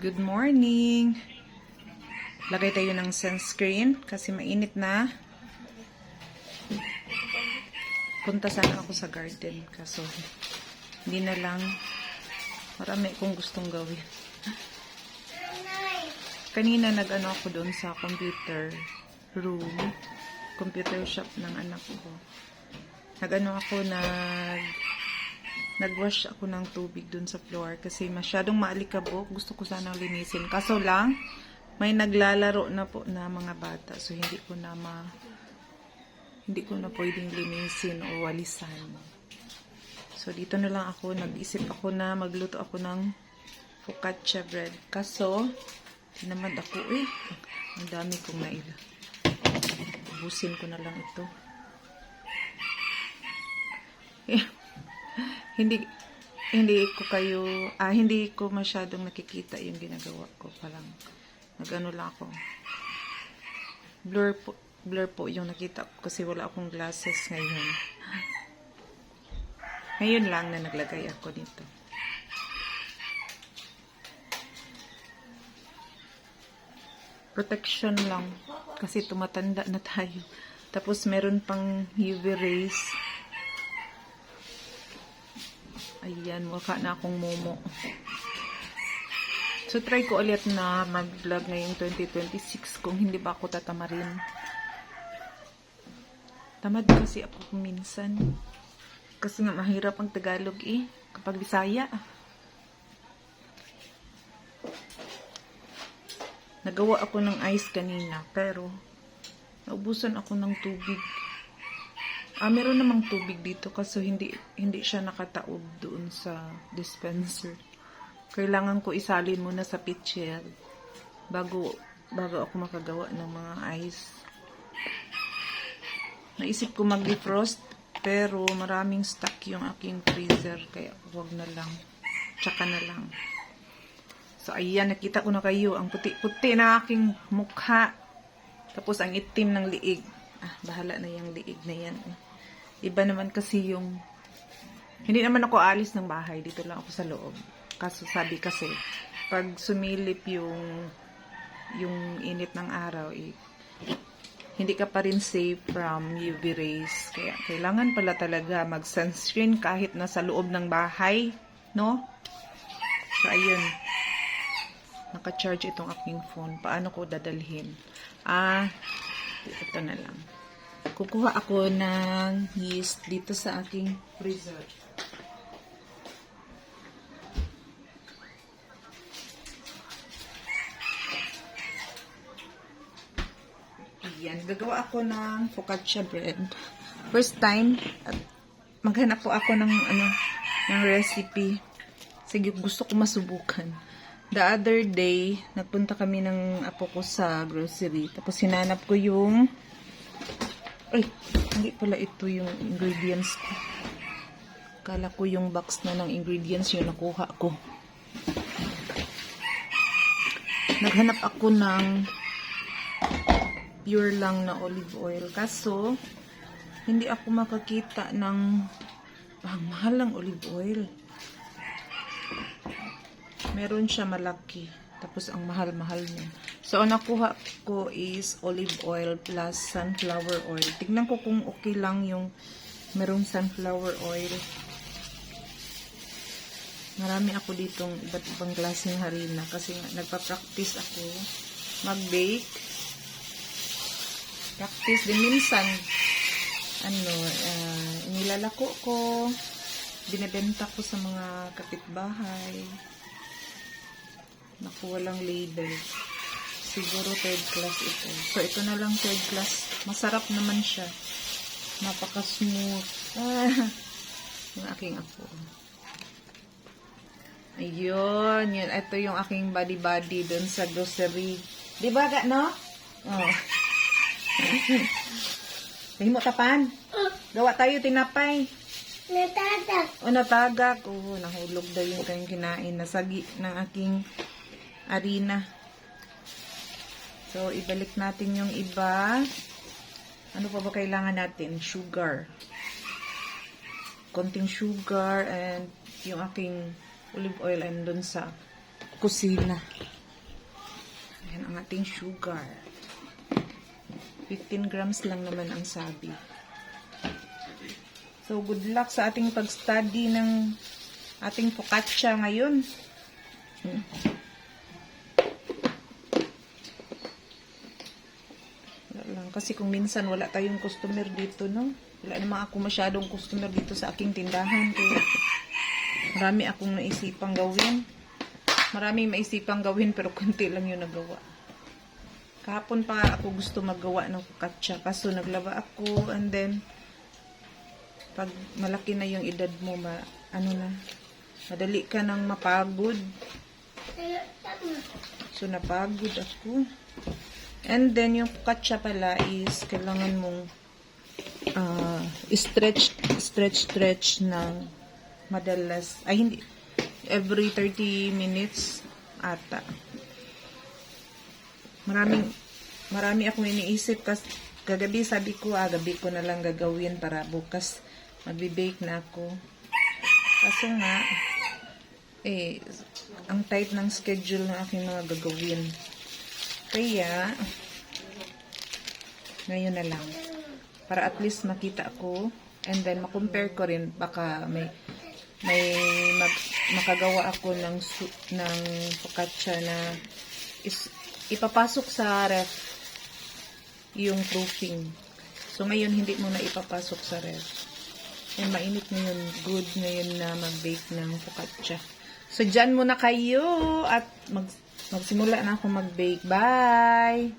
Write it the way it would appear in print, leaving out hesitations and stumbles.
Good morning! Lagay tayo ng sunscreen kasi mainit na. Punta sana ako sa garden kaso hindi na lang. Marami akong gustong gawin. Kanina nag-ano ako doon sa computer room, computer shop ng anak ko. Nag-ano ako, nagwash ako ng tubig dun sa floor kasi masyadong maalikabok. Gusto ko sanang linisin. Kaso lang, may naglalaro na po na mga bata. So, hindi ko na pwedeng linisin o walisan. So, dito na lang ako. Nag-isip ako na magluto ako ng focaccia bread. Kaso, tinamad ako eh. Ang dami kong naila. Ubusin ko na lang ito. Hindi ko masyadong nakikita yung ginagawa ko. Parang nagano lang ako. Blur po yung nakita ko kasi wala akong glasses ngayon. Ngayon lang na naglagay ako dito. Protection lang kasi tumatanda na tayo. Tapos meron pang UV rays. Ayan, mukha na akong momo. So, try ko ulit na mag-vlog ngayong 2026 kung hindi ba ako tatamarin. Tamad kasi ako minsan. Kasi nga mahirap ang Tagalog eh. Kapag Bisaya. Nagawa ako ng ice kanina, pero naubusan ako ng tubig. Meron namang tubig dito kaso hindi siya nakataob doon sa dispenser. Kailangan ko isalin muna sa pitcher bago ako makagawa ng mga ice. Naisip ko mag-defrost pero maraming stock yung aking freezer kaya wag na lang. Tsaka na lang. So ayan, nakita ko na kayo ang puti-puti na aking mukha. Tapos ang itim ng liig. Bahala na yung liig na yan. Iba naman kasi yung hindi naman ako alis ng bahay, dito lang ako sa loob. Kaso sabi kasi pag sumilip yung init ng araw hindi ka pa rin safe from UV rays. Kaya kailangan pala talaga mag sunscreen kahit nasa loob ng bahay, no? So ayun. Naka-charge itong aking phone. Paano ko dadalhin? Ito na lang. Kukuha ako ng yeast dito sa aking freezer. Ayan, gagawa ako ng focaccia bread. First time, maghanap po ako ng recipe. Sige, gusto ko masubukan. The other day, nagpunta kami ng apo ko sa grocery. Tapos hinanap ko yung hindi pala ito yung ingredients ko. Kala ko yung box na ng ingredients yung nakuha ko. Naghanap ako ng pure lang na olive oil. Kaso, hindi ako makakita ng mahal ng olive oil. Meron siya malaki. Tapos, ang mahal-mahal niya. So, ang nakuha ko is olive oil plus sunflower oil. Tignan ko kung okay lang yung merong sunflower oil. Marami ako ditong iba't ibang klaseng harina kasi nagpa-practice ako mag-bake. Practice din minsan. Nilalako ko. Binibenta ko sa mga kapitbahay. Naku, walang label. Siguro third class ito. So, ito na lang third class. Masarap naman siya. Napaka-smooth. Yung aking apo. Ayun. Yun. Ito yung aking body-body dun sa grocery. Diba, no? Oh. Tingin mo tapan? Gawa tayo tinapay. Natagak. Natagak. Nahulog daw yung kayong kinain. Nasagi ng aking harina. So, ibalik natin yung iba. Ano pa ba kailangan natin? Sugar. Konting sugar and yung aking olive oil and dun sa kusina. ating sugar. 15 grams lang naman ang sabi. So, good luck sa ating pag-study ng ating focaccia ngayon. Wala lang. Kasi kung minsan wala tayong customer dito, no? Wala naman ako masyadong customer dito sa aking tindahan. Kaya marami akong naisipang gawin. Maraming maisipang gawin pero konti lang yung nagawa. Kahapon pa ako gusto maggawa ng focaccia kaso naglaba ako and then pag malaki na yung edad mo, madali ka nang mapagod. So napagod ako. And then yung focaccia pala is kailangan mong stretch ng madalas. Ay hindi, every 30 minutes ata. Marami akong iniisip kasi kagabi sabi ko, gabi ko na lang gagawin para bukas magbe-bake na ako. Kaso nga, ang tight ng schedule ng aking mga gagawin. Kaya, ngayon na lang. Para at least makita ko and then makompare ko rin baka may makagawa ako ng focaccia na ipapasok sa ref yung proofing. So ngayon hindi mo na ipapasok sa ref. And mainit ngayon, good ngayon na mag-bake ng focaccia. So dyan muna kayo at magsimula na ako mag-bake. Bye!